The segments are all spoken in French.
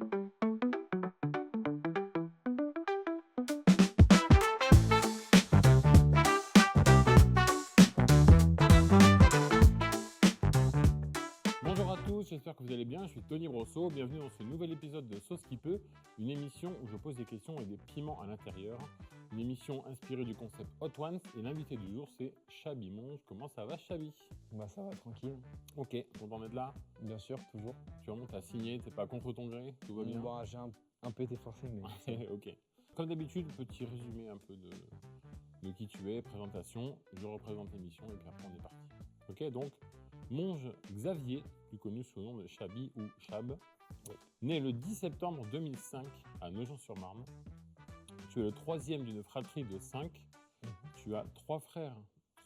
Bonjour à tous, j'espère que vous allez bien, je suis Tony Brosseau, bienvenue dans ce nouvel épisode de Sauce qui peut, une émission où je pose des questions et des piments à l'intérieur, une émission inspirée du concept Hot Ones et l'invité du jour c'est Chabi Monge. Comment ça va Chabi? Bah ça va, tranquille. Ok, content d'être là? Bien sûr, toujours. Tu remontes à signer, t'es pas contre ton gré, tout va bien? Bon, j'ai un peu été forcé, mais... Ok. Comme d'habitude, petit résumé un peu de qui tu es, présentation, je représente l'émission et puis après on est parti. Ok, donc Monge Xavier, plus connu sous le nom de Chabi ou Chab, né le 10 septembre 2005 à Nogent-sur-Marne. Tu es le troisième d'une fratrie de 5. Tu as 3 sœurs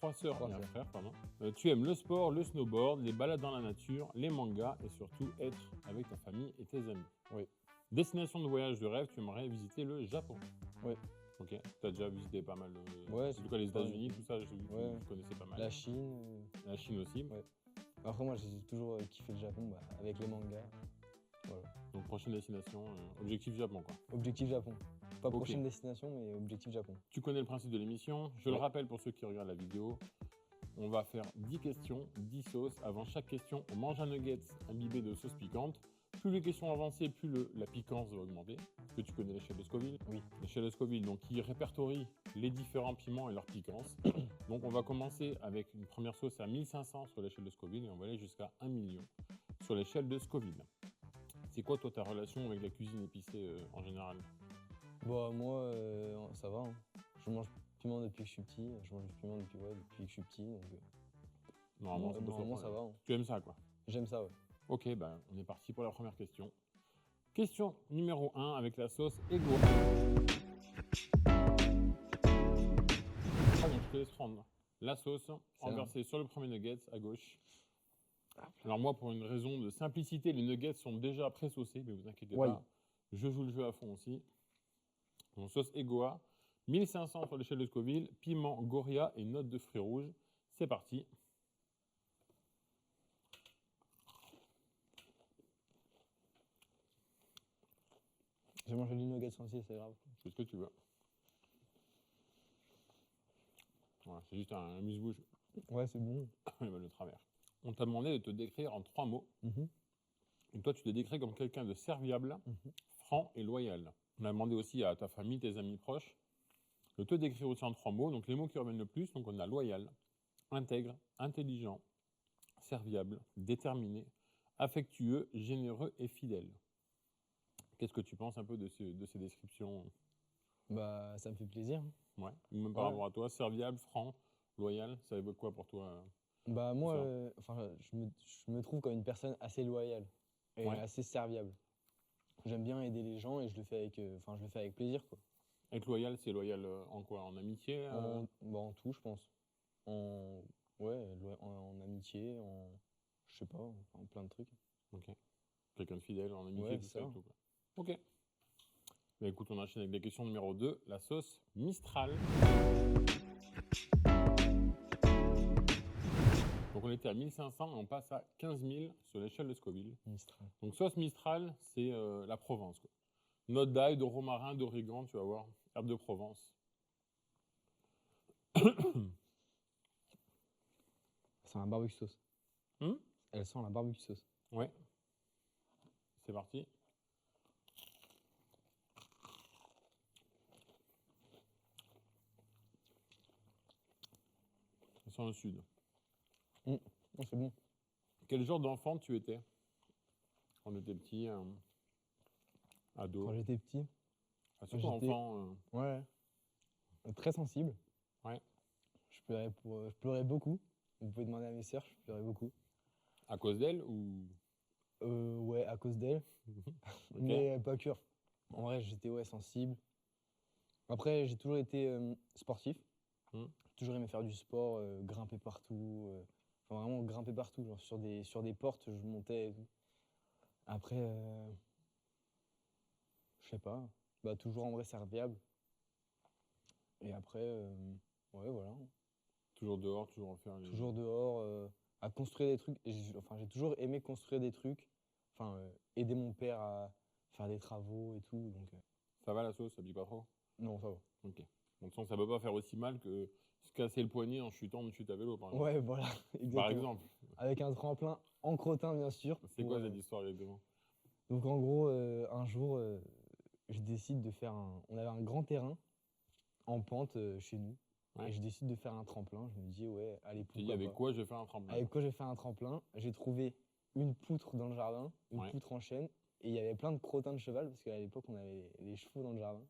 et un frère, pardon. Tu aimes le sport, le snowboard, les balades dans la nature, les mangas et surtout être avec ta famille et tes amis. Oui. Destination de voyage de rêve, tu aimerais visiter le Japon. Oui. Ok, tu as déjà visité pas mal, Ouais, en tout cas les États-Unis, tout ça, j'ai vu que ouais. tu connaissais pas mal. La Chine... La Chine aussi. Ouais. Après, moi, j'ai toujours kiffé le Japon, avec les mangas. Voilà. Donc prochaine destination, objectif Japon quoi. Objectif Japon. Pas Ok. prochaine destination, mais objectif Japon. Tu connais le principe de l'émission, je le rappelle pour ceux qui regardent la vidéo. On va faire 10 questions, 10 sauces. Avant chaque question, on mange un nuggets imbibé de sauce piquante. Plus les questions avancées, plus la piquance va augmenter. Est-ce que tu connais l'échelle de Scoville? Oui. L'échelle de Scoville, donc qui répertorie les différents piments et leur piquance. Donc on va commencer avec une première sauce à 1500 sur l'échelle de Scoville et on va aller jusqu'à 1 million sur l'échelle de Scoville. C'est quoi toi ta relation avec la cuisine épicée en général? Bah moi, ça va. Hein. Je mange piment depuis que je suis petit. Je mange du piment depuis que je suis petit. Donc, normalement ça va. Hein. Tu aimes ça quoi? J'aime ça, ouais. Ok, ben on est parti pour la première question. Question numéro 1 avec la sauce Ego. Donc je te laisse prendre la sauce, renverser sur le premier nugget à gauche. Alors moi, pour une raison de simplicité, les nuggets sont déjà pré-saucés, mais vous inquiétez pas, je joue le jeu à fond aussi. Donc sauce Egoa, 1500 sur l'échelle de Scoville, piment Goria et note de fruits rouges. C'est parti. J'ai mangé du nuggets entier, c'est grave. C'est ce que tu veux. Voilà, c'est juste un amuse-bouche. Ouais, c'est bon. Il va le travers. On t'a demandé de te décrire en 3 mots. Et toi, tu te décris comme quelqu'un de serviable, franc et loyal. On a demandé aussi à ta famille, tes amis proches, de te décrire aussi en 3 mots. Donc les mots qui reviennent le plus, donc on a loyal, intègre, intelligent, serviable, déterminé, affectueux, généreux et fidèle. Qu'est-ce que tu penses un peu de ces descriptions? Bah, ça me fait plaisir. Ouais. Ou même par rapport à toi, serviable, franc, loyal, ça évoque quoi pour toi? Bah moi, je me trouve comme une personne assez loyale et assez serviable. J'aime bien aider les gens et je le fais avec plaisir quoi. Être loyal, c'est loyal en quoi? En amitié? En tout, je pense. En amitié, je sais pas, en plein de trucs. Ok. Quelqu'un de fidèle en amitié, Ouais, tout ça. ça et tout quoi. Ok. Bah écoute, on enchaîne avec la question numéro 2, la sauce Mistral. Donc on était à 1500 et on passe à 15 000 sur l'échelle de Scoville. Mistral. Donc sauce Mistral, c'est la Provence quoi. Note d'ail, de romarin, d'origan, tu vas voir, herbe de Provence. Ça sent la barbecue sauce. Elle sent la barbecue sauce. Ouais. C'est parti. Ça sent le sud. Oh, c'est bon. Quel genre d'enfant tu étais quand tu étais petit, ado? Quand j'étais petit. Surtout enfant. Ouais. Très sensible. Ouais. Je pleurais beaucoup. Vous pouvez demander à mes sœurs, je pleurais beaucoup. À cause d'elle ou? Ouais, à cause d'elle. Okay. Mais pas que. En vrai, j'étais sensible. Après, j'ai toujours été sportif. J'ai toujours aimé faire du sport, grimper partout. Enfin, vraiment grimper partout. Genre sur des portes, je montais et tout. Après, je sais pas. Bah, toujours en vrai serviable. Et après, ouais, voilà. Toujours dehors, toujours en faire. Toujours dehors, à construire des trucs. J'ai toujours aimé construire des trucs. Enfin, aider mon père à faire des travaux et tout. Donc, Ça va la sauce, ça pique pas trop? non, ça va. Ok. Donc ça peut pas faire aussi mal que se casser le poignet en chutant de chute à vélo, par exemple. Ouais, voilà, exactement. Par exemple. Avec un tremplin en crottin, bien sûr. C'est quoi cette histoire exactement? Donc en gros, un jour, je décide de faire On avait un grand terrain en pente chez nous. Ouais. Et je décide de faire un tremplin. Je me dis, ouais, allez, Tu dis pourquoi avec pas. quoi je vais faire un tremplin? Avec quoi je vais faire un tremplin? J'ai trouvé une poutre dans le jardin, une Ouais. poutre en chêne. Et il y avait plein de crottins de cheval, parce qu'à l'époque, on avait les chevaux dans le jardin.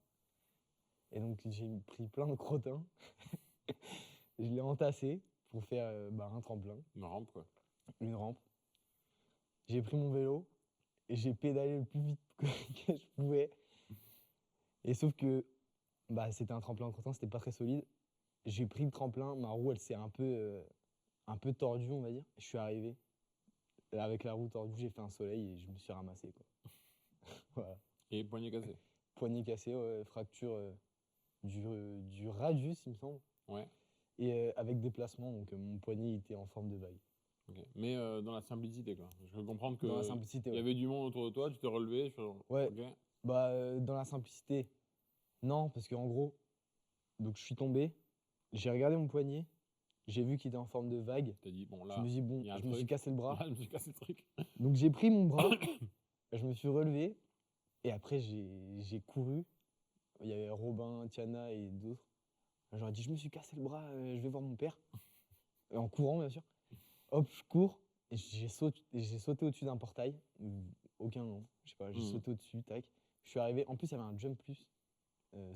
Et donc j'ai pris plein de crottins. Je l'ai entassé pour faire un tremplin, Une rampe, quoi. une rampe. J'ai pris mon vélo et j'ai pédalé le plus vite que je pouvais. Et sauf que c'était un tremplin en crottin, c'était pas très solide. J'ai pris le tremplin, ma roue elle s'est un peu tordue, on va dire. Je suis arrivé. Avec la roue tordue, j'ai fait un soleil et je me suis ramassé, quoi. Voilà. Et poignet cassé? Poignet cassé, ouais, fracture du radius, il me semble. Ouais. Et avec déplacement, donc mon poignet il était en forme de vague. Ok. Mais dans la simplicité, quoi. Je peux comprendre que Dans la simplicité, il y ouais. avait du monde autour de toi, tu t'es relevé. Ouais. Ok. Dans la simplicité, non, parce qu'en gros, donc je suis tombé, j'ai regardé mon poignet, j'ai vu qu'il était en forme de vague. T'as dit, bon, là, Je me suis dit, bon, il y a un je me suis truc. cassé le bras. Là, je me suis cassé le truc. Donc j'ai pris mon bras, je me suis relevé, et après j'ai couru. Il y avait Robin, Tiana et d'autres. J'aurais dit, je me suis cassé le bras, je vais voir mon père. En courant, bien sûr. Hop, je cours, et j'ai sauté au-dessus d'un portail. Aucun nom, je sais pas, j'ai sauté au-dessus, tac. Je suis arrivé, en plus, il y avait un Jump Plus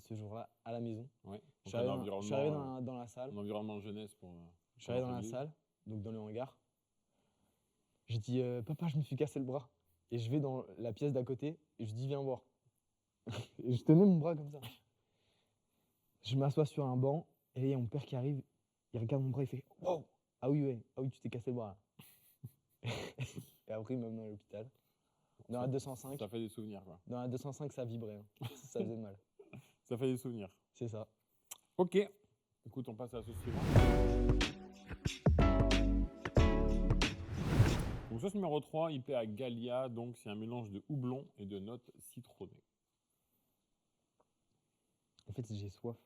ce jour-là à la maison. Ouais. Je suis arrivé dans la salle. Un environnement jeunesse pour. Je suis arrivé dans la salle, donc dans le hangar. J'ai dit, papa, je me suis cassé le bras. Et je vais dans la pièce d'à côté, et je dis, viens voir. Et je tenais mon bras comme ça. Je m'assois sur un banc, et là, il y a mon père qui arrive, il regarde mon bras, il fait, wow, ah oui, tu t'es cassé le bras. Et après, il m'a mené à l'hôpital. Dans la 205. Ça fait des souvenirs, quoi. Dans la 205, ça vibrait. Hein. Ça faisait mal. Ça fait des souvenirs. C'est ça. Ok. Écoute, on passe à la sauce suivante. Donc, sauce numéro 3, il plaît à Gallia. Donc, c'est un mélange de houblon et de notes citronnées. En fait, j'ai soif.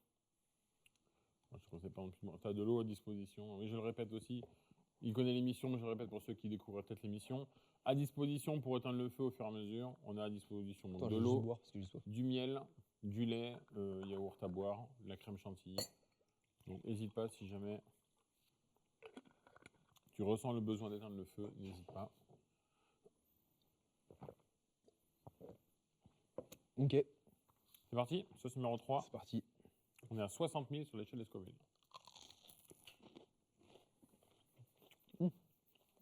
Je ne sais pas non plus. Tu as de l'eau à disposition. Oui, je le répète aussi. Il connaît l'émission, mais je le répète pour ceux qui découvrent peut-être l'émission. À disposition pour éteindre le feu au fur et à mesure. On a à disposition donc, de l'eau, du miel, du lait, yaourt à boire, la crème chantilly. Donc n'hésite pas si jamais tu ressens le besoin d'éteindre le feu, n'hésite pas. Ok. C'est parti, sauce numéro 3. C'est parti. On est à 60 000 sur l'échelle de Scoville.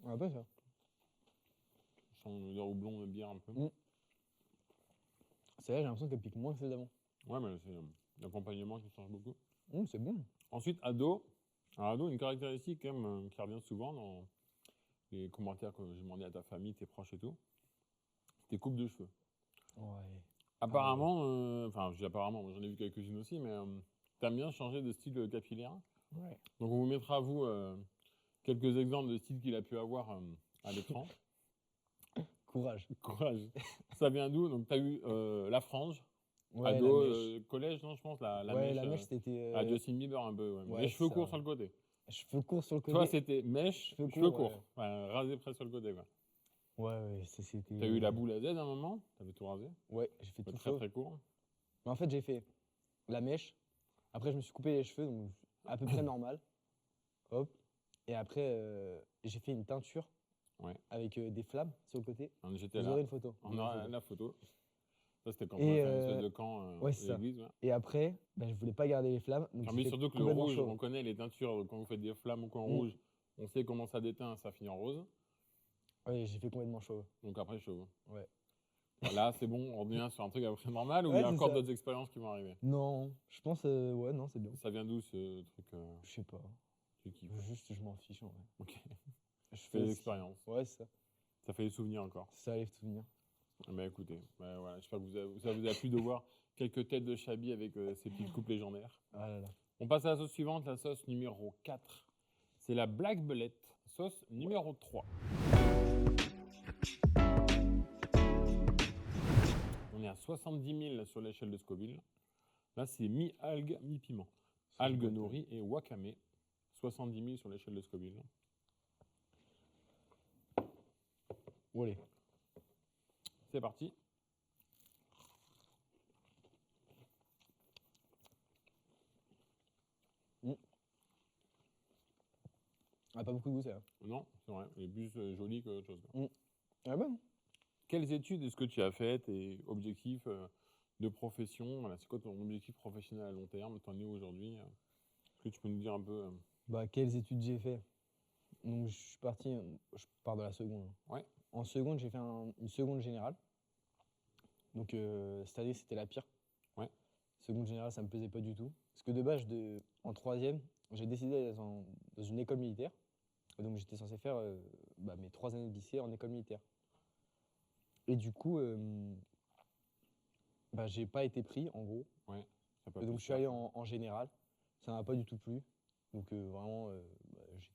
On va pas ça. Je sens l'odeur houblon de bière un peu. Celle-là, j'ai l'impression qu'elle pique moins que celle d'avant. Ouais, mais c'est l'accompagnement qui change beaucoup. C'est bon. Ensuite, ado. Alors, ado, une caractéristique quand même, qui revient souvent dans les commentaires que j'ai demandé à ta famille, tes proches et tout. Tes coupes de cheveux. Ouais. Apparemment, enfin, apparemment, j'en ai vu quelques-unes aussi, mais t'aimes bien changer de style capillaire. Ouais. Donc, on vous mettra à vous quelques exemples de styles qu'il a pu avoir à l'écran. Courage. Courage. Ça vient d'où? Donc, tu as eu la frange, Ouais, ado, collège, non, je pense, la ouais, mèche. la mèche, c'était. À Justin Bieber un peu, ouais. Ouais, Les cheveux ça, courts ouais. sur le côté. Cheveux courts sur le côté. Toi, c'était mèche, cheveux courts. ouais. Enfin, rasé près sur le côté, quoi. Ouais, c'était. T'as eu la boule à Z à un moment? T'avais tout rasé? Ouais, j'ai fait tout très faux. très court. Mais en fait, j'ai fait la mèche. Après, je me suis coupé les cheveux, donc à peu près normal. Hop. Et après, j'ai fait une teinture. Ouais. Avec des flammes sur le côté. J'étais Vous là. aurez une photo. On aura la photo. Ça, c'était quand on Et, a fait une espèce de camp ouais, c'est à ça. l'église. Ouais. Et après, je voulais pas garder les flammes. Donc Mais surtout que le complètement rouge, chauve. on connaît les teintures, quand vous faites des flammes ou quand rouge, on sait comment ça déteint, ça finit en rose. Ouais, j'ai fait complètement chauve. Donc après, chauve. Ouais. Là, c'est bon, on revient sur un truc après normal ou Ouais, il y a c'est encore ça. d'autres expériences qui vont arriver? Non, je pense, ouais, non, c'est bien. Ça vient d'où ce truc Je sais pas. tu kiffes? Juste, je m'en fiche en vrai. Ok. Je Fais des expériences. Ouais, c'est ça. Ça fait des souvenirs encore. Ça allait souvenir. Bah écoutez, voilà, j'espère que ça vous a plu de voir quelques têtes de Chabi avec ces petites coupes légendaires. Ah là là. On passe à la sauce suivante, la sauce numéro 4. C'est la Black Belette, sauce numéro 3. On à 70 000 sur l'échelle de Scoville. Là, c'est mi-algue, mi-piment. C'est Algue quoi, nori et wakame. 70 000 sur l'échelle de Scoville. Allez. C'est parti. Ah, pas beaucoup de goût, ça. Non, c'est vrai. Il est plus joli qu'autre chose. Ah bon? Quelles études est-ce que tu as faites et objectifs de profession? Voilà, c'est quoi ton objectif professionnel à long terme? T'en es où aujourd'hui? Est-ce que tu peux nous dire un peu Bah, quelles études j'ai fait? Donc, je pars de la seconde. Ouais. En seconde, j'ai fait une seconde générale. Donc, cette année, c'était la pire. Ouais. Seconde générale, ça me plaisait pas du tout. Parce que de base, en troisième, j'ai décidé d'aller dans une école militaire. Et donc, j'étais censé faire mes 3 années de lycée en école militaire. Et du coup, j'ai pas été pris, en gros. Ouais. Et donc, je suis allé en général. Ça m'a pas du tout plu. Donc, vraiment,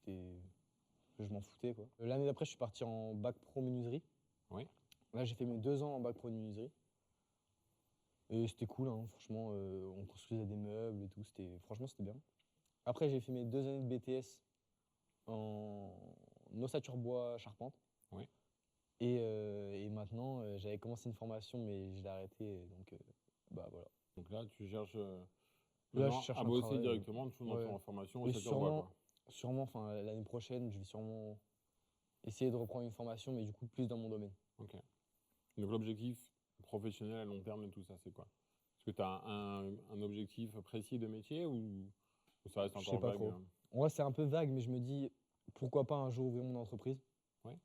je m'en foutais, quoi. L'année d'après, je suis parti en bac pro menuiserie. Oui. Là, j'ai fait mes 2 ans en bac pro menuiserie. Et c'était cool, hein, franchement. On construisait des meubles et tout. Franchement, c'était bien. Après, j'ai fait mes 2 années de BTS en ossature bois charpente. Oui. Et maintenant, j'avais commencé une formation, mais je l'ai arrêtée. Donc, voilà. Donc là, tu cherches Là, je cherche à un bosser travail, directement, toujours dans ouais. ton formation Et ossature bois, quoi. sûrement, l'année prochaine, je vais sûrement essayer de reprendre une formation, mais du coup, plus dans mon domaine. Ok. Donc l'objectif professionnel à long terme de tout ça, c'est quoi? Est-ce que tu as un objectif précis de métier ou ça reste Je sais encore pas vague? trop. En vrai, c'est un peu vague, mais je me dis, pourquoi pas un jour ouvrir mon entreprise? Ouais.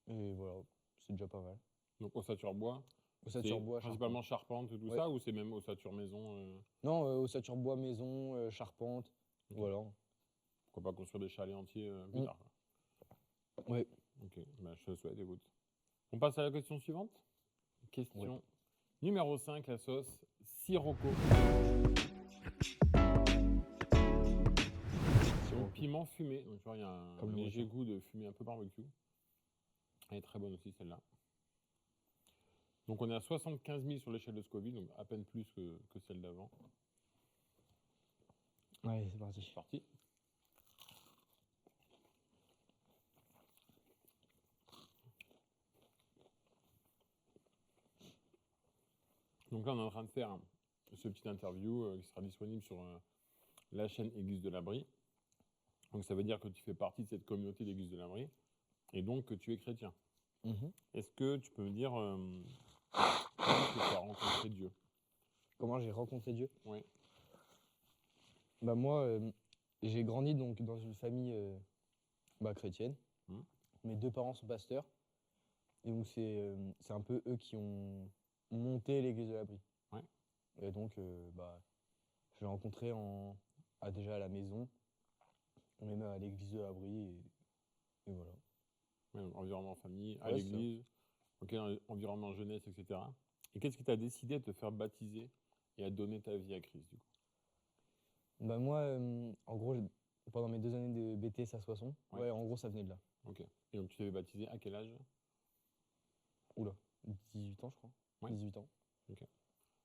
Et voilà, c'est déjà pas mal. Donc ossature bois, Ossature c'est bois, principalement charpente et tout Ouais. ça, ou c'est même ossature maison Non, ossature bois, maison, charpente, Ok. voilà. Pourquoi pas construire des chalets entiers plus tard, quoi. Ouais. Ok, bah, je te le souhaite, écoute. On passe à la question suivante. Question numéro 5, la sauce sirocco. Au piment fumé. Donc, tu vois, il y a un Comme le léger requin. goût de fumée un peu barbecue. Elle est très bonne aussi, celle-là. Donc, on est à 75 000 sur l'échelle de Scoville, donc à peine plus que celle d'avant. Allez, c'est parti. C'est parti. Donc là, on est en train de faire ce petit interview qui sera disponible sur la chaîne Église de l'Abri. Donc ça veut dire que tu fais partie de cette communauté d'Église de l'Abri et donc que tu es chrétien. Est-ce que tu peux me dire comment tu as rencontré Dieu? Comment j'ai rencontré Dieu? Oui. Bah moi, j'ai grandi donc dans une famille chrétienne. Mes 2 parents sont pasteurs. Et donc c'est un peu eux qui ont monté l'église de l'Abri. Ouais. Et donc je l'ai rencontré déjà à la maison, même à l'église de l'Abri et voilà. Ouais, environnement famille, à Ouais, l'église, environnement jeunesse, etc. Et qu'est-ce qui t'a décidé de te faire baptiser et à donner ta vie à Christ, du coup? Bah moi, en gros, pendant mes 2 années de BTS à Soissons, Ouais. en gros ça venait de là. Ok. Et donc tu t'es fait baptiser à quel âge? Oula, 18 ans je crois. Ouais. 18 ans. Ok.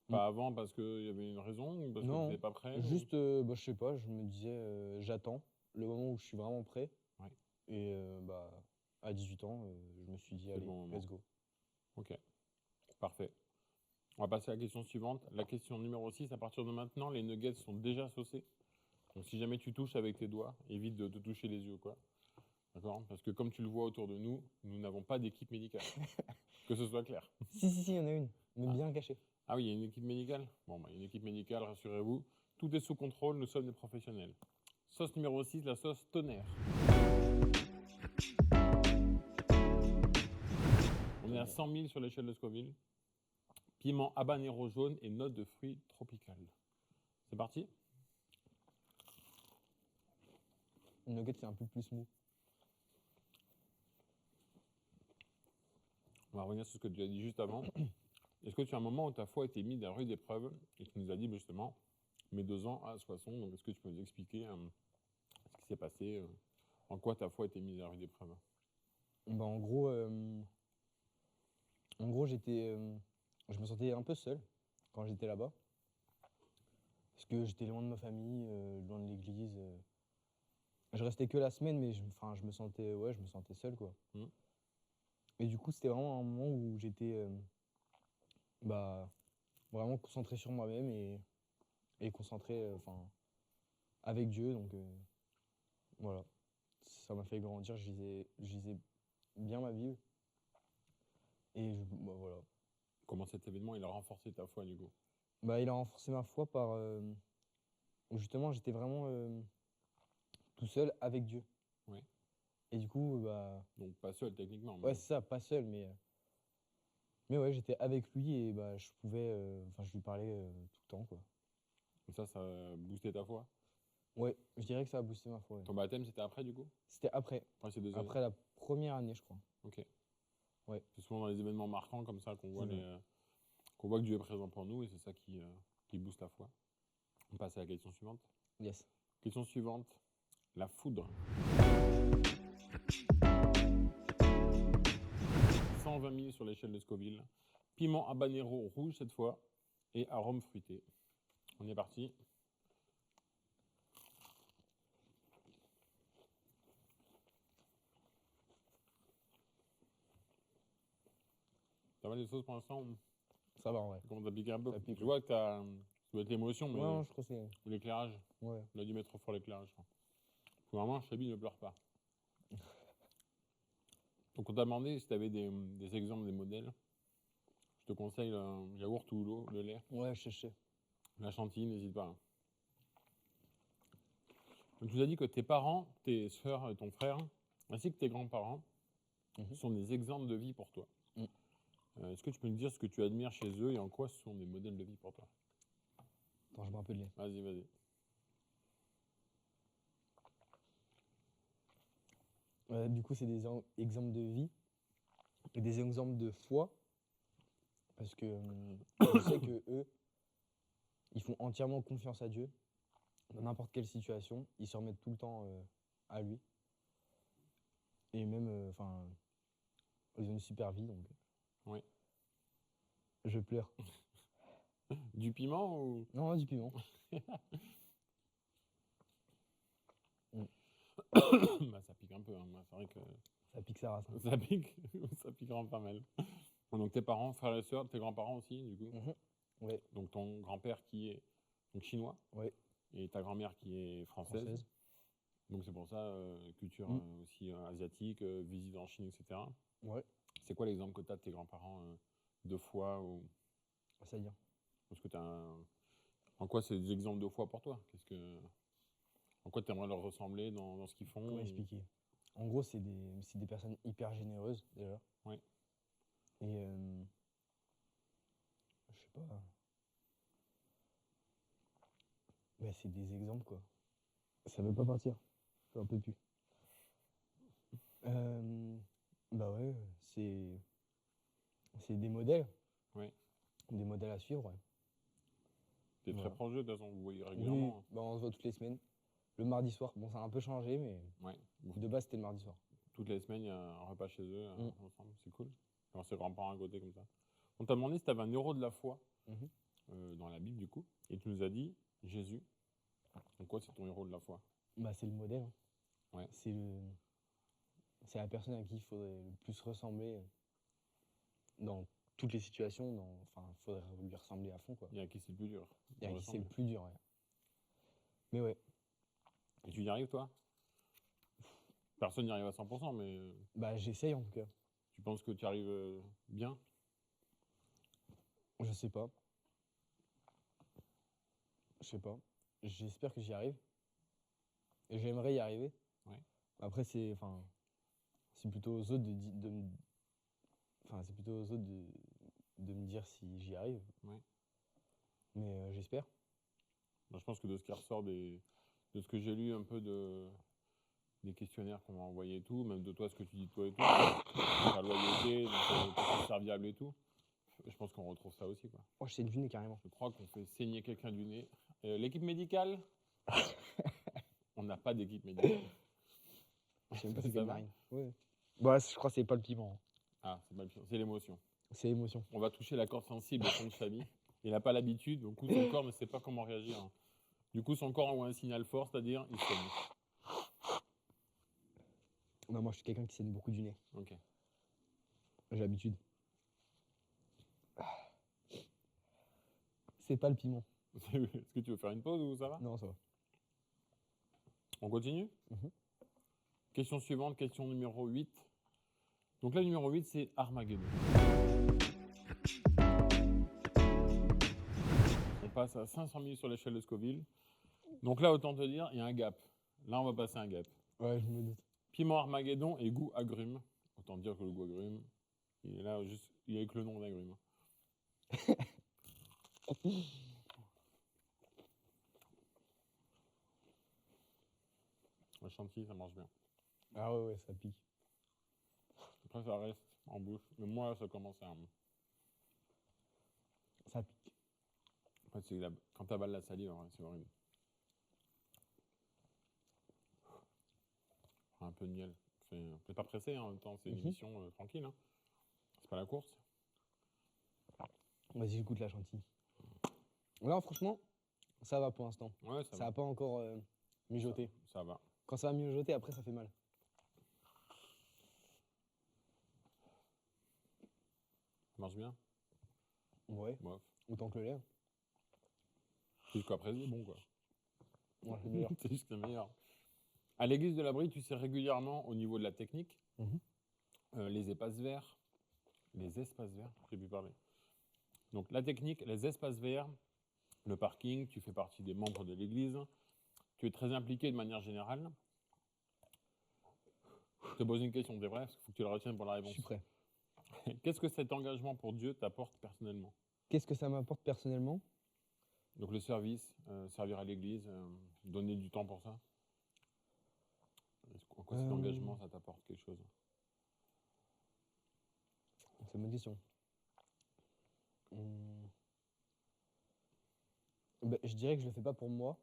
Pas avant parce qu'il y avait une raison ou parce que tu Non, n'étais pas prêt? juste, je sais pas, je me disais, j'attends le moment où je suis vraiment prêt. Ouais. Et à 18 ans, je me suis dit, C'est le allez, bon moment. let's go. Ok. Parfait. On va passer à la question suivante. La question numéro 6, à partir de maintenant, les nuggets sont déjà saucés. Donc si jamais tu touches avec tes doigts, évite de te toucher les yeux, quoi. D'accord? Parce que comme tu le vois autour de nous, nous n'avons pas d'équipe médicale. Que ce soit clair. Si, il y en a une, mais bien cachée. Ah oui, il y a une équipe médicale? Bon, bah, une équipe médicale, rassurez-vous. Tout est sous contrôle, nous sommes des professionnels. Sauce numéro 6, la sauce tonnerre. On est à 100 000 sur l'échelle de Scoville. Piment habanero jaune et notes de fruits tropicales. C'est parti? Le nugget, c'est un peu plus mou. On va revenir sur ce que tu as dit juste avant. Est-ce que tu as un moment où ta foi a été mise à rude épreuve et tu nous as dit justement mes 2 ans à Soissons, donc est-ce que tu peux nous expliquer ce qui s'est passé, en quoi ta foi a été mise à rude épreuve? Bah, en gros, j'étais je me sentais un peu seul quand j'étais là-bas. Parce que j'étais loin de ma famille, loin de l'église. Je restais que la semaine, mais je me sentais seul, quoi. Mm. Et du coup, c'était vraiment un moment où j'étais bah, vraiment concentré sur moi-même et concentré avec Dieu. Donc voilà, ça m'a fait grandir. Je lisais bien ma Bible. Et voilà. Comment cet événement, il a renforcé ta foi, du coup? Bah, il a renforcé ma foi par où justement j'étais vraiment tout seul avec Dieu. Ouais. Et du coup, bah, Donc pas seul, techniquement. ouais, c'est ça, pas seul, mais ouais, j'étais avec lui et bah, je pouvais, je lui parlais tout le temps, quoi. Et ça a boosté ta foi? Ouais, je dirais que ça a boosté ma foi. Ouais. Ton baptême, c'était après, du coup? C'était après Après ces 2 années? la première année, je crois. Ok. Ouais. C'est souvent dans les événements marquants comme ça qu'on voit, C'est qu'on voit que Dieu est présent pour nous et c'est ça qui booste la foi. On passe à la question suivante. Yes. Question suivante. La foudre. 120 000 sur l'échelle de Scoville. Piment habanero rouge cette fois et arôme fruité. On est parti. Ça va les sauces pour l'instant? Ça va, ouais. Comment t'as piqué un peu? Ça pique, Je vois que ça doit être l'émotion, mais Non, je crois que c'est. l'éclairage, Ouais. on a dû mettre trop fort l'éclairage. Vraiment, Chabi ne pleure pas. Donc on t'a demandé si tu avais des exemples, des modèles. Je te conseille le yaourt ou l'eau, le lait. Ouais, je sais. La chantilly, n'hésite pas. Donc, tu nous as dit que tes parents, tes soeurs et ton frère, ainsi que tes grands-parents, sont des exemples de vie pour toi. Est-ce que tu peux nous dire ce que tu admires chez eux et en quoi ce sont des modèles de vie pour toi? Attends, je bois un peu de lait. Vas-y, vas-y. Du coup, c'est des exemples de vie et des exemples de foi. Parce que je sais que eux, ils font entièrement confiance à Dieu dans n'importe quelle situation. Ils se remettent tout le temps à lui. Et même, ils ont une super vie, donc. Oui. Je pleure. Du piment ou? Non, du piment. Bah, ça pique un peu, hein. C'est vrai que Ça pique sa race. Hein. ça pique, ça pique vraiment pas mal. Donc tes parents, frères et sœurs, tes grands-parents aussi, du coup. Ouais. Donc ton grand-père qui est donc chinois. Ouais. Et ta grand-mère qui est française. Donc c'est pour ça, culture aussi asiatique, visite en Chine, etc. Ouais. C'est quoi l'exemple que tu as de tes grands-parents de foi ou... C'est-à-dire? Parce que en quoi c'est des exemples de foi pour toi? En quoi tu aimerais leur ressembler dans ce qu'ils font? Comment expliquer? En gros, c'est des personnes hyper généreuses, déjà. Oui. Et je sais pas. Bah, c'est des exemples, quoi. Ça veut pas partir. J'en peux plus. Bah ouais, c'est des modèles. Oui. Des modèles à suivre, ouais. T'es très proche d'eux, de toute façon, vous voyez régulièrement. Oui, bah on se voit toutes les semaines. Le mardi soir, bon, ça a un peu changé, mais Ouais. de base, c'était le mardi soir. Toutes les semaines, il y a un repas chez eux, ensemble, c'est cool. Quand ses grands-parents à côté, comme ça. On t'a demandé si tu avais un héros de la foi dans la Bible, du coup, et tu nous as dit Jésus. Donc quoi, c'est ton héros de la foi? Bah, c'est le modèle. Hein. Ouais. C'est la personne à qui il faudrait le plus ressembler dans toutes les situations. Il faudrait lui ressembler à fond, quoi. Il y a qui c'est le plus dur. Il y a qui c'est le plus dur, ouais. Mais ouais. Et tu y arrives, toi? Personne n'y arrive à 100%, mais... Bah, j'essaye, en tout cas. Tu penses que tu arrives bien? Je sais pas. Je sais pas. J'espère que j'y arrive. Et j'aimerais y arriver. Ouais. Après, c'est plutôt aux autres de me dire si j'y arrive. Ouais. Mais j'espère. Moi, je pense que de ce qui ressort de ce que j'ai lu un peu des questionnaires qu'on m'a envoyés et tout, même de toi, ce que tu dis de toi et tout, ta loyauté, donc serviable et tout, je pense qu'on retrouve ça aussi, quoi. Oh, je sais deviner carrément. Je crois qu'on fait saigner quelqu'un du nez. L'équipe médicale? On n'a pas d'équipe médicale. Je sais même pas si c'est Marine. Ouais. Bah, je crois que c'est pas le piment. Ah, c'est pas le piment, c'est l'émotion. C'est l'émotion. On va toucher la corde sensible au son de Chabi. Il n'a pas l'habitude, du coup son corps ne sait pas comment réagir. Hein. Du coup son corps envoie un signal fort, c'est-à-dire il saigne. Bah, moi je suis quelqu'un qui saigne beaucoup du nez. Ok. J'ai l'habitude. C'est pas le piment. Est-ce que tu veux faire une pause ou ça va? Non, ça va. On continue? Mhm. Question suivante, question numéro 8. Donc là, numéro 8, c'est Armageddon. On passe à 500 000 sur l'échelle de Scoville. Donc là, autant te dire, il y a un gap. Là, on va passer un gap. Ouais, je me doute. Piment Armageddon et goût agrume. Autant dire que le goût agrume, il est là juste, il est avec le nom d'agrume. La chantilly, ça marche bien. Ah ouais, ça pique. Après, ça reste en bouche. Mais moi, ça commence à... Ça pique. En fait, quand tu avales la salive, ouais, c'est horrible. Un peu de miel. T'es pas pressé hein, en même temps, c'est une émission tranquille. Hein. C'est pas la course. Vas-y, j'écoute la chantilly. Là, franchement, ça va pour l'instant. Ouais, ça va pas encore mijoté. Ça va. Quand ça va mijoter, après, ça fait mal. Ça marche bien? Ouais. Bof. Autant que le lait. C'est juste qu'après, c'est bon, quoi. Ouais, c'est meilleur. C'est juste le meilleur. À l'église de l'Abri, tu sais régulièrement au niveau de la technique, les espaces verts, j'ai pu parler. Donc la technique, les espaces verts, le parking, tu fais partie des membres de l'église, tu es très impliqué de manière générale. Je te pose une question, c'est vrai, parce qu'il faut que tu la retiennes pour la réponse. Je suis prêt. Qu'est-ce que cet engagement pour Dieu t'apporte personnellement? Qu'est-ce que ça m'apporte personnellement? Donc le service, servir à l'église, donner du temps pour ça. En quoi cet engagement, ça t'apporte quelque chose? C'est une bonne question. Ben, je dirais que je le fais pas pour moi.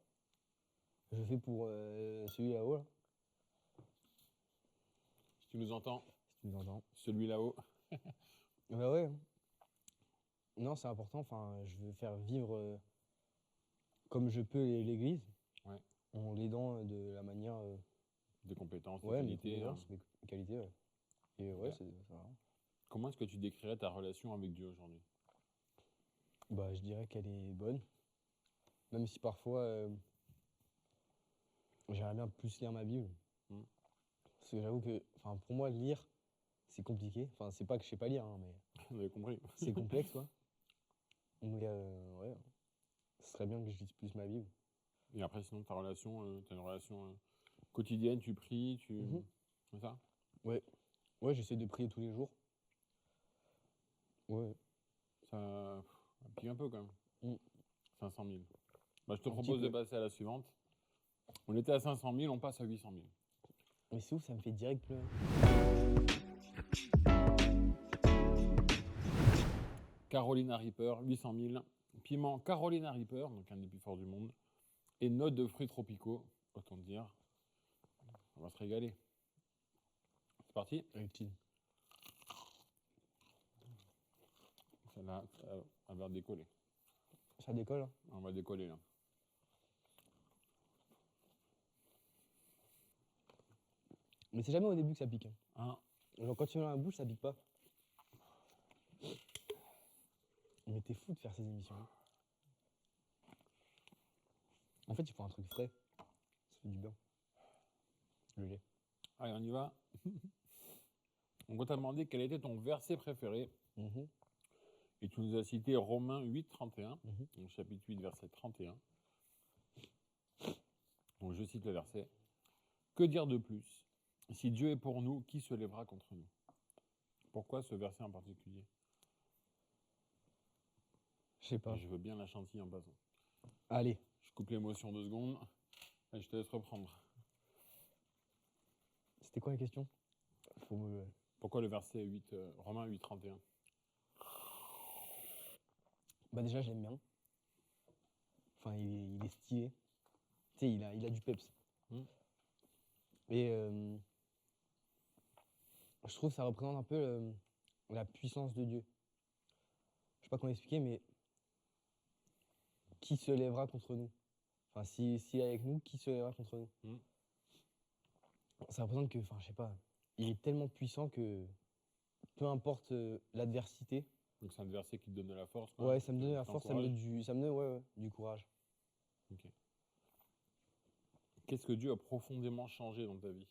Je le fais pour celui là-haut. Là. Si tu nous entends, si tu nous entends. Celui là-haut. Bah ouais. Non, c'est important. Enfin, je veux faire vivre comme je peux l'église, Ouais. en l'aidant de la manière. Des compétences, des ouais, qualités. mes qualités, ouais. Et ouais, c'est ça. Comment est-ce que tu décrirais ta relation avec Dieu aujourd'hui? Bah, je dirais qu'elle est bonne. Même si parfois, j'aimerais bien plus lire ma Bible. Parce que j'avoue que, pour moi, lire, c'est compliqué. Enfin, c'est pas que je sais pas lire, hein, mais. Vous avez compris. C'est complexe, quoi. Donc, ouais. Ce serait bien que je lise plus ma Bible. Et après, sinon, ta relation, t'as une relation quotidienne, tu pries, c'est ça? Ouais. Ouais, j'essaie de prier tous les jours. Ouais. Ça pique un peu quand même. 500 000. Bah, je te Un propose petit de peu. passer à la suivante. On était à 500 000, on passe à 800 000. Mais c'est ouf, ça me fait direct pleurer. Carolina Reaper, 800 000. Piment Carolina Reaper, donc un des plus forts du monde. Et notes de fruits tropicaux, autant dire. On va se régaler. C'est parti. Utile. Celle-là, elle va décoller. Ça décolle, hein. On va décoller là. Mais c'est jamais au début que ça pique. Hein. Genre quand tu mets dans la bouche, ça pique pas. Mais t'es fou de faire ces émissions. En fait, il faut un truc frais. Ça fait du bien. Le lait. Allez, on y va. On t'a demandé quel était ton verset préféré. Et tu nous as cité Romains 8, 31, donc chapitre 8, verset 31. Donc je cite le verset. Que dire de plus? Si Dieu est pour nous, qui se lèvera contre nous? Pourquoi ce verset en particulier? Je sais pas. Et je veux bien la chantilly en passant. Allez. Je coupe l'émotion 2 secondes et je te laisse reprendre. C'était quoi la question? Pourquoi le verset 8, Romains 8, 31? Bah déjà, je l'aime bien. Enfin, il est stylé. Tu sais, il a du peps. Et je trouve que ça représente un peu la puissance de Dieu. sais pas comment expliquer, mais qui se lèvera contre nous? Enfin, si avec nous, qui se lèvera contre nous? Ça représente que, enfin, je sais pas, il est tellement puissant que peu importe l'adversité. Donc c'est un verset qui te donne de la force. Ouais, ça me donne de la force, ça me donne ouais, du courage. Ok. Qu'est-ce que Dieu a profondément changé dans ta vie?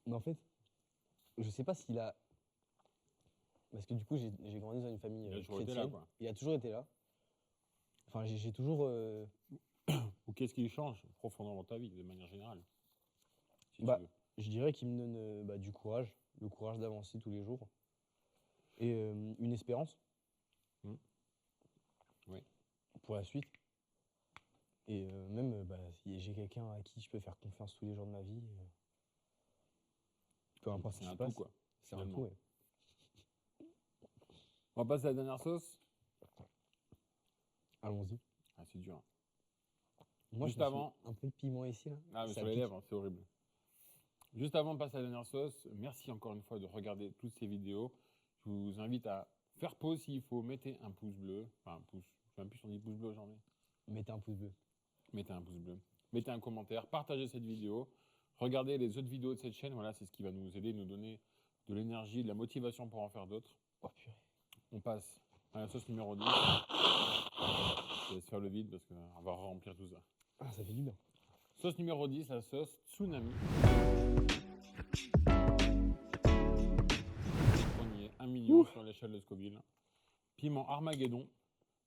Mais en fait, je sais pas s'il a. Parce que du coup, j'ai grandi dans une famille Il a toujours été chrétienne. là, quoi. Il a toujours été là. Enfin, j'ai toujours. Ou qu'est-ce qui change profondément dans ta vie, de manière générale, si Bah, tu veux? je dirais qu'il me donne du courage, le courage d'avancer tous les jours. Et une espérance. Oui. Pour la suite. Et même, si j'ai quelqu'un à qui je peux faire confiance tous les jours de ma vie, peu importe ce qui se passe. C'est un tout, quoi. C'est un tout, ouais. On va passer à la dernière sauce. Allons-y. Ah, c'est dur. Moi, Juste avant. Un peu de piment ici, là. Ah, mais Ça sur les pique. lèvres, c'est horrible. Juste avant de passer à la dernière sauce, merci encore une fois de regarder toutes ces vidéos. Je vous invite à faire pause s'il faut. Mettez un pouce bleu. Enfin, un pouce. Je sais même plus si on dit pouce bleu aujourd'hui. Mettez un pouce bleu. Mettez un pouce bleu. Mettez un commentaire. Partagez cette vidéo. Regardez les autres vidéos de cette chaîne. Voilà, c'est ce qui va nous aider, nous donner de l'énergie, de la motivation pour en faire d'autres. Oh purée. On passe à la sauce numéro 10. Je laisse faire le vide parce qu'on va remplir tout ça. Ah, ça fait du bien. Sauce numéro 10, la sauce tsunami. On y est, 1 million sur l'échelle de Scoville. Piment Armageddon,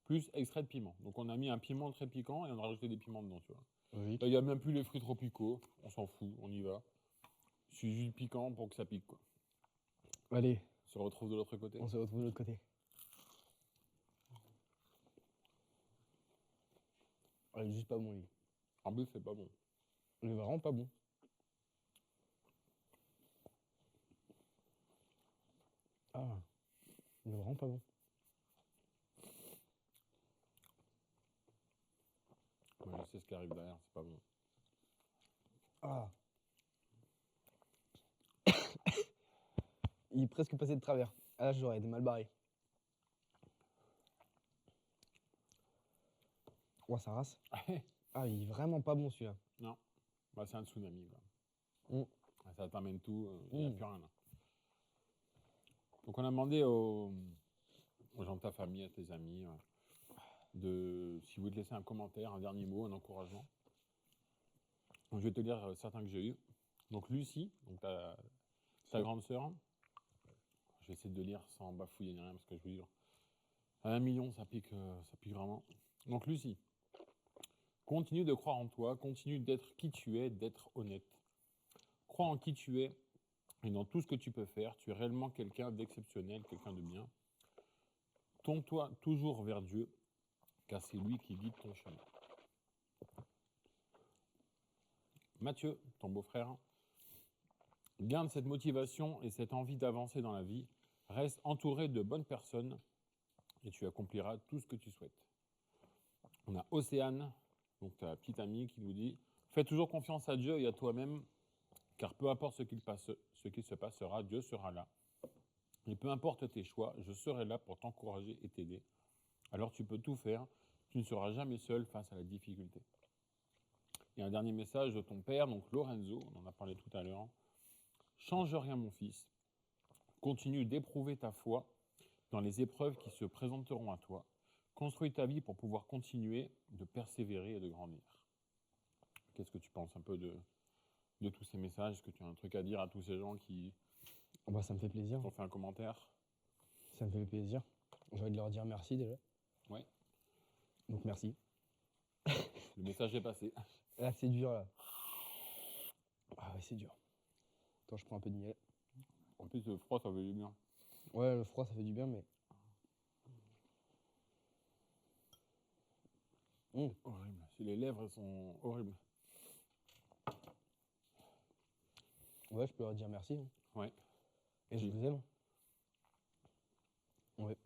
plus extrait de piment. Donc on a mis un piment très piquant et on a rajouté des piments dedans, tu vois. Oui. Là, il n'y a même plus les fruits tropicaux. On s'en fout, on y va. Je suis juste piquant pour que ça pique, quoi. Allez, On se retrouve de l'autre côté. on se retrouve de l'autre côté. Ah, il est juste pas bon, lui. En plus, c'est pas bon. Il est vraiment pas bon. Ah, il est vraiment pas bon. Moi, je sais ce qui arrive derrière, c'est pas bon. Ah. Il est presque passé de travers. Ah, là, j'aurais été mal barré. Oh, ça rase. Ah, il est vraiment pas bon, celui-là. Non, bah, c'est un tsunami, quoi. Ça t'amène tout, il n'y a plus rien là. Donc on a demandé aux gens de ta famille, à tes amis, si vous voulez te laisser un commentaire, un dernier mot, un encouragement. Donc, je vais te lire certains que j'ai eus. Donc Lucie, donc ta grande sœur. Je vais essayer de lire sans bafouiller ni rien parce que je vous dis, à 1 million, ça pique vraiment. Donc Lucie, continue de croire en toi, continue d'être qui tu es, d'être honnête. Crois en qui tu es et dans tout ce que tu peux faire. Tu es réellement quelqu'un d'exceptionnel, quelqu'un de bien. Tourne-toi toujours vers Dieu, car c'est lui qui guide ton chemin. Mathieu, ton beau-frère, garde cette motivation et cette envie d'avancer dans la vie. Reste entouré de bonnes personnes et tu accompliras tout ce que tu souhaites. On a Océane, donc ta petite amie, qui nous dit « Fais toujours confiance à Dieu et à toi-même, car peu importe ce qu'il se passera, Dieu sera là. Et peu importe tes choix, je serai là pour t'encourager et t'aider. Alors tu peux tout faire, tu ne seras jamais seul face à la difficulté. » Et un dernier message de ton père, donc Lorenzo, on en a parlé tout à l'heure. « Change rien mon fils, continue d'éprouver ta foi dans les épreuves qui se présenteront à toi. Construis ta vie pour pouvoir continuer de persévérer et de grandir. » Qu'est-ce que tu penses un peu de tous ces messages? Est-ce que tu as un truc à dire à tous ces gens qui ça me fait plaisir. ont fait un commentaire? Ça me fait plaisir. J'ai envie de leur dire merci déjà. Ouais. Donc merci. Le message est passé. Là, c'est dur, là. Ah ouais, c'est dur. Attends, je prends un peu de miel. En plus, le froid, ça fait du bien. Ouais, le froid, ça fait du bien, mais... Horrible. Si les lèvres sont horribles. Ouais, je peux leur dire merci. Hein. Ouais. Et je vous aime. Ouais.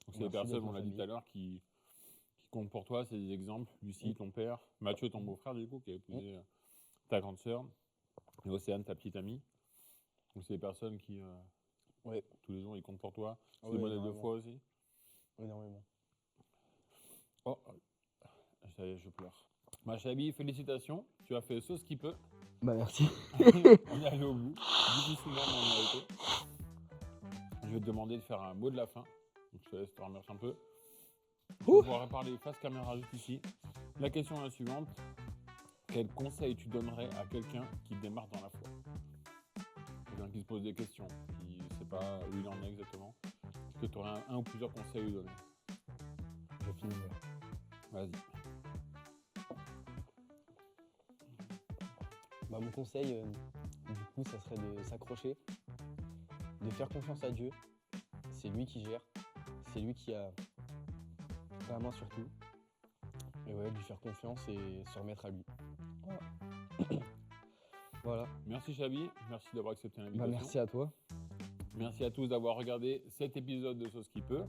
Donc c'est les personnes, on l'a dit tout à l'heure, qui comptent pour toi, c'est des exemples. Lucie, ton père, Mathieu, ton beau-frère, du coup, qui a épousé ta grande sœur, et Océane, ta petite amie. Donc c'est des personnes qui, Ouais. tous les jours, ils comptent pour toi. C'est Ah des oui, modèles de énormément. foi aussi. Énormément. Oh, ça y est, je pleure. Ma Chabi, félicitations. Tu as fait ce qu'il peut. Bah merci. On est allé au bout. Difficilement, mais on y a été. Je vais te demander de faire un mot de la fin. Donc je te laisse te remercier un peu. Tu vas pouvoir parler face caméra juste ici. La question est la suivante. Quel conseil tu donnerais à quelqu'un qui démarre dans la foi? Quelqu'un qui se pose des questions, qui ne sait pas où il en est exactement. Est-ce que tu aurais un ou plusieurs conseils à lui donner? Je finis. Vas-y. Bah, mon conseil, du coup, ça serait de s'accrocher, de faire confiance à Dieu. C'est lui qui gère, c'est lui qui a la main sur tout. Et ouais, lui faire confiance et se remettre à lui. Voilà. Merci Chabi, merci d'avoir accepté Bah, l'invitation. merci à toi. Merci à tous d'avoir regardé cet épisode de Sauce qui peut.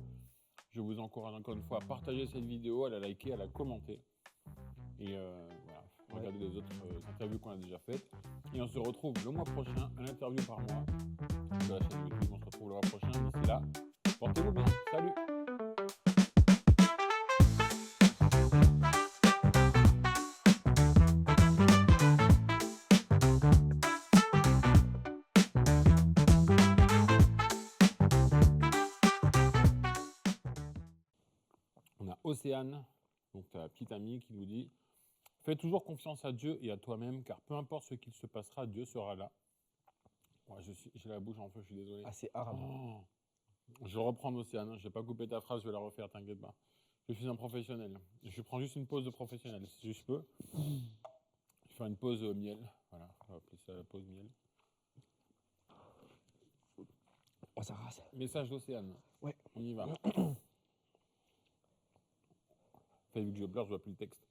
Je vous encourage encore une fois à partager cette vidéo, à la liker, à la commenter. Et voilà, regardez les autres interviews qu'on a déjà faites. Et on se retrouve le mois prochain, un interview par mois de la chaîne YouTube. On se retrouve le mois prochain. D'ici là, portez-vous bien. Salut! On a Océane, donc ta petite amie, qui nous dit « Fais toujours confiance à Dieu et à toi-même, car peu importe ce qu'il se passera, Dieu sera là. » Ouais, j'ai la bouche en feu, je suis désolé. Ah, c'est arabe. Oh. Je reprends Océane, je vais pas couper ta phrase, je vais la refaire, t'inquiète pas. Je suis un professionnel. Je prends juste une pause de professionnel, si je peux. Je vais faire une pause miel. Voilà, on va appeler ça la pause miel. Oh, ça rase. Message d'Océane. Ouais. On y va. Vu que je pleure, je vois plus le texte.